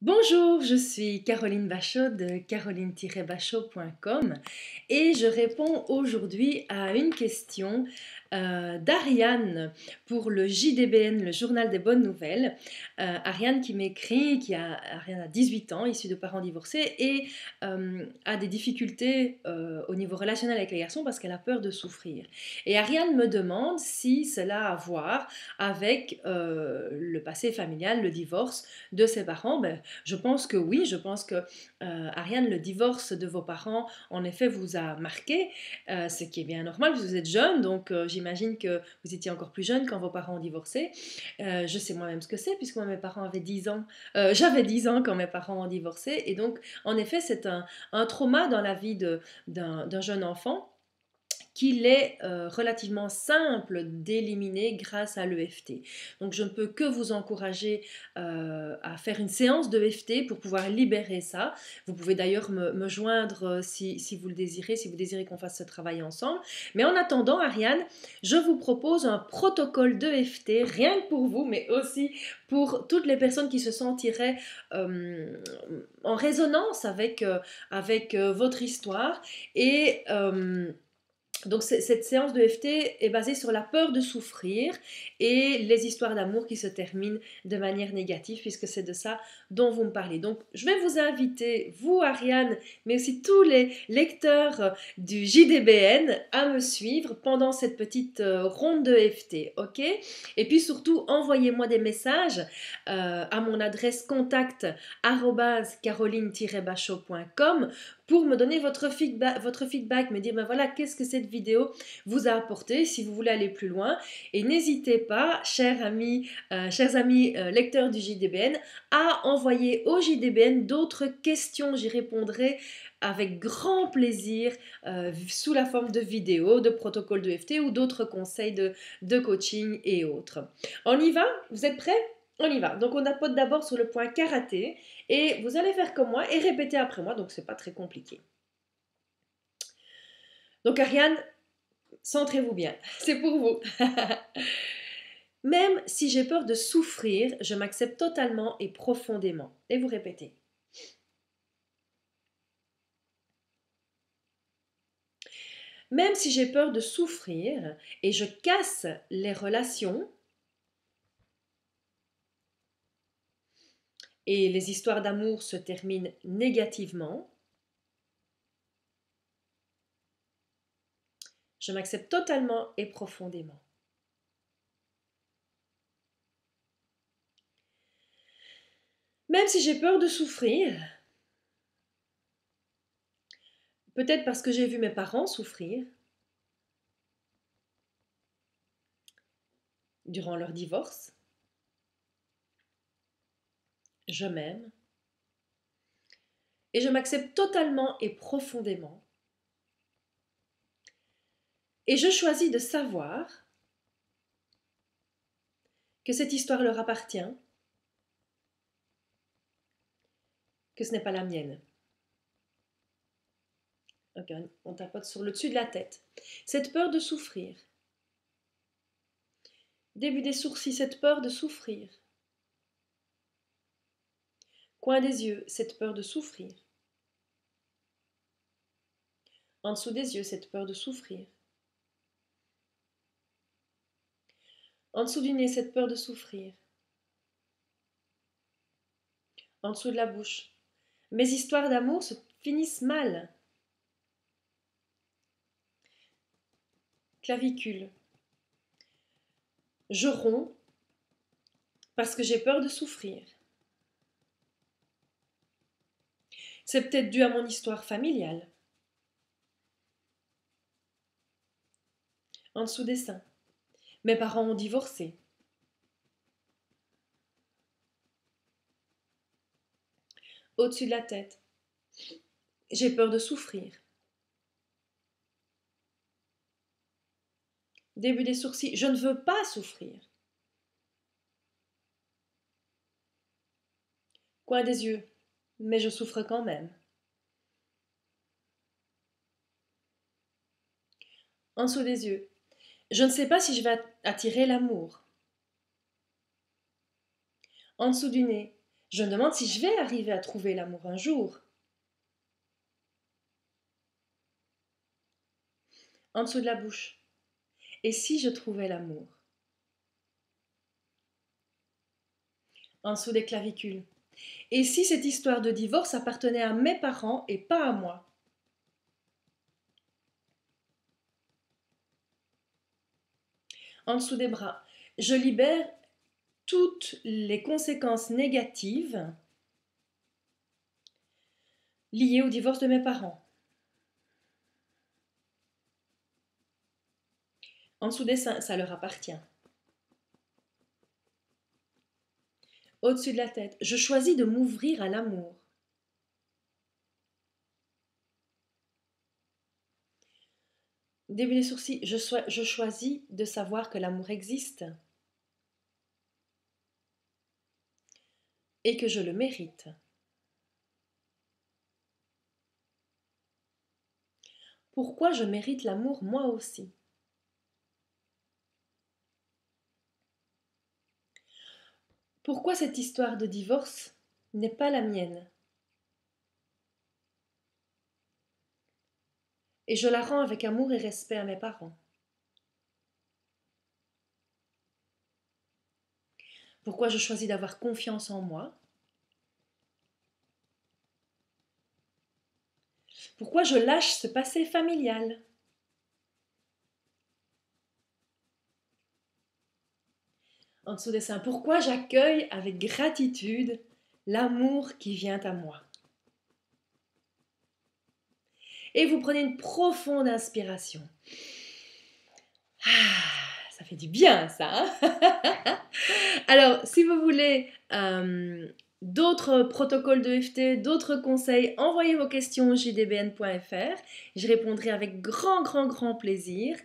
Bonjour, je suis Caroline Bachot de caroline-bachot.com et je réponds aujourd'hui à une question d'Ariane pour le JDBN, le Journal des Bonnes Nouvelles. Ariane qui m'écrit, Ariane a 18 ans, issue de parents divorcés et a des difficultés au niveau relationnel avec les garçons parce qu'elle a peur de souffrir. Et Ariane me demande si cela a à voir avec le passé familial, le divorce de ses parents. Je pense que oui, je pense que Ariane, le divorce de vos parents, en effet, vous a marqué, ce qui est bien normal, vous êtes jeune, donc j'imagine que vous étiez encore plus jeune quand vos parents ont divorcé. Je sais moi-même ce que c'est, puisque moi, mes parents avaient 10 ans, j'avais 10 ans quand mes parents ont divorcé, et donc, en effet, c'est un trauma dans la vie d'un jeune enfant qu'il est relativement simple d'éliminer grâce à l'EFT. Donc je ne peux que vous encourager à faire une séance d'EFT pour pouvoir libérer ça. Vous pouvez d'ailleurs me joindre si vous le désirez, si vous désirez qu'on fasse ce travail ensemble. Mais en attendant, Ariane, je vous propose un protocole d'EFT, rien que pour vous, mais aussi pour toutes les personnes qui se sentiraient en résonance avec votre histoire. Et donc cette séance de FT est basée sur la peur de souffrir et les histoires d'amour qui se terminent de manière négative, puisque c'est de ça dont vous me parlez. Donc je vais vous inviter, vous Ariane, mais aussi tous les lecteurs du JDBN, à me suivre pendant cette petite ronde de FT, ok? Et puis surtout, envoyez-moi des messages à mon adresse contact @caroline-bachot.com pour me donner votre feedback, me dire ben voilà, qu'est-ce que cette vidéo vous a apporté, si vous voulez aller plus loin. Et n'hésitez pas, chers amis lecteurs du JDBN, à envoyer au JDBN d'autres questions. J'y répondrai avec grand plaisir sous la forme de vidéos, de protocoles de FT ou d'autres conseils de coaching et autres. On y va? Vous êtes prêts? On y va. Donc on apporte d'abord sur le point karaté et vous allez faire comme moi et répéter après moi, donc c'est pas très compliqué. Donc Ariane, centrez-vous bien, c'est pour vous. Même si j'ai peur de souffrir, je m'accepte totalement et profondément. Et vous répétez. Même si j'ai peur de souffrir et je casse les relations et les histoires d'amour se terminent négativement, je m'accepte totalement et profondément. Même si j'ai peur de souffrir, peut-être parce que j'ai vu mes parents souffrir durant leur divorce, je m'aime et je m'accepte totalement et profondément. Et je choisis de savoir que cette histoire leur appartient, que ce n'est pas la mienne. Okay, on tapote sur le dessus de la tête. Cette peur de souffrir. Début des sourcils, cette peur de souffrir. Coin des yeux, cette peur de souffrir. En dessous des yeux, cette peur de souffrir. En dessous du nez, cette peur de souffrir. En dessous de la bouche. Mes histoires d'amour se finissent mal. Clavicule. Je romps parce que j'ai peur de souffrir. C'est peut-être dû à mon histoire familiale. En dessous des seins. Mes parents ont divorcé. Au-dessus de la tête. J'ai peur de souffrir. Début des sourcils. Je ne veux pas souffrir. Coin des yeux. Mais je souffre quand même. En dessous des yeux. Je ne sais pas si je vais attirer l'amour. En dessous du nez. Je me demande si je vais arriver à trouver l'amour un jour. En dessous de la bouche. Et si je trouvais l'amour? En dessous des clavicules. Et si cette histoire de divorce appartenait à mes parents et pas à moi? En dessous des bras. Je libère toutes les conséquences négatives liées au divorce de mes parents. En dessous des seins, ça leur appartient. Au-dessus de la tête, je choisis de m'ouvrir à l'amour. Début des sourcils, je choisis de savoir que l'amour existe et que je le mérite. Pourquoi je mérite l'amour moi aussi? Pourquoi cette histoire de divorce n'est pas la mienne? Et je la rends avec amour et respect à mes parents. Pourquoi je choisis d'avoir confiance en moi? Pourquoi je lâche ce passé familial? En dessous des seins, pourquoi j'accueille avec gratitude l'amour qui vient à moi? Et vous prenez une profonde inspiration. Ça fait du bien ça, hein? Alors, si vous voulez d'autres protocoles de FT, d'autres conseils, envoyez vos questions au jdbn.fr. Je répondrai avec grand plaisir.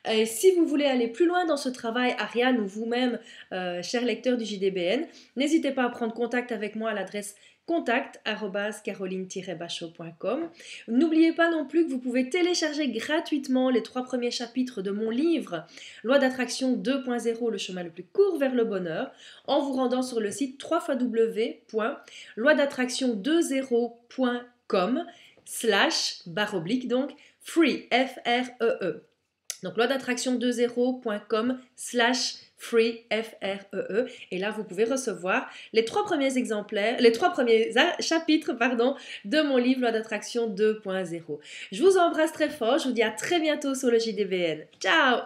Et si vous voulez aller plus loin dans ce travail, Ariane ou vous-même, chers lecteurs du JDBN, n'hésitez pas à prendre contact avec moi à l'adresse contact@caroline-bachot.com. N'oubliez pas non plus que vous pouvez télécharger gratuitement les 3 premiers chapitres de mon livre Loi d'attraction 2.0, le chemin le plus court vers le bonheur, en vous rendant sur le site www.loidattraction20.com// donc free, F-R-E-E. Donc loidattraction20.com/free, F-R-E-E. Et là, vous pouvez recevoir les 3 premiers exemplaires, les 3 premiers chapitres, de mon livre Loi d'attraction 2.0. Je vous embrasse très fort. Je vous dis à très bientôt sur le JDBN. Ciao!